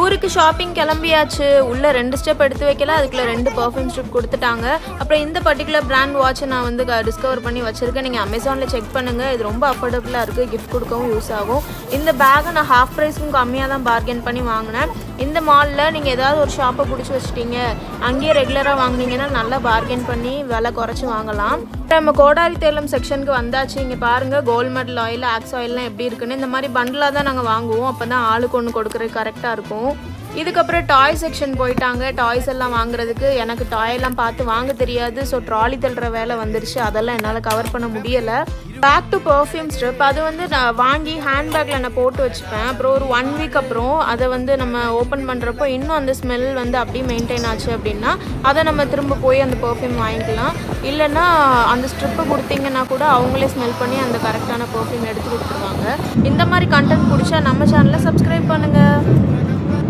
ஊருக்கு ஷாப்பிங் கிளம்பியாச்சு. உள்ள 2 ஸ்டெப் எடுத்து வைக்கல, அதுக்குள்ள 2 பர்ஃப்யூம் ஸ்ட்ரிப் கொடுத்துட்டாங்க. அப்புறம் இந்த பர்டிகுலர் பிராண்ட் வாட்சை நான் வந்து டிஸ்கவர் பண்ணி வச்சுருக்கேன். நீங்கள் அமேசானில் செக் பண்ணுங்கள். இது ரொம்ப அஃபோர்டபுளாக இருக்குது, கிஃப்ட் கொடுக்கவும் யூஸ் ஆகும். இந்த பேக்கை நான் ஹாஃப் ப்ரைஸ்க்கும் கம்மியாக தான் பார்கென் பண்ணி வாங்கினேன். இந்த மாலில் நீங்கள் ஏதாவது ஒரு ஷாப்பை பிடிச்சி வச்சுட்டீங்க, அங்கேயே ரெகுலராக வாங்கினீங்கன்னா நல்லா பார்கென் பண்ணி விலை குறைச்சி வாங்கலாம். நம்ம கோடாரி தேலம் செக்ஷனுக்கு வந்தாச்சு. இங்கே பாருங்கள், கோல்ட் மெடல் ஆயில், ஆக்ஸ் ஆயில்லாம் எப்படி இருக்குன்னு. இந்த மாதிரி பண்டிலாக தான் நாங்கள் வாங்குவோம். அப்போ தான் ஆளுக்கு ஒன்று கொடுக்குறது கரெக்டாக இருக்கும். இதுக்கப்புறம் டாய் செக்ஷன் போயிட்டாங்க. டாய்ஸ் எல்லாம் வாங்குறதுக்கு எனக்கு டாயெல்லாம் பார்த்து வாங்க தெரியாது. ஸோ ட்ராலி தள்ளுற வேலை வந்துருச்சு. அதெல்லாம் என்னால் கவர் பண்ண முடியலை. பேக் டு பர்ஃப்யூம் ஸ்ட்ரிப் அது வந்து நான் வாங்கி ஹேண்ட்பேக்கில் நான் போட்டு வச்சுப்பேன். அப்புறம் ஒரு 1 வீக் அப்புறம் அதை வந்து நம்ம ஓப்பன் பண்ணுறப்போ இன்னும் அந்த ஸ்மெல் வந்து அப்படியே மெயின்டைன் ஆச்சு அப்படின்னா அதை நம்ம திரும்ப போய் அந்த பர்ஃப்யூம் வாங்கிக்கலாம். இல்லைன்னா அந்த ஸ்ட்ரிப்பை கொடுத்தீங்கன்னா கூட அவங்களே ஸ்மெல் பண்ணி அந்த கரெக்டான பர்ஃப்யூம் எடுத்து கொடுத்துருவாங்க. இந்த மாதிரி கண்டென்ட் பிடிச்சா நம்ம சேனலை சப்ஸ்கிரைப் பண்ணுங்கள்.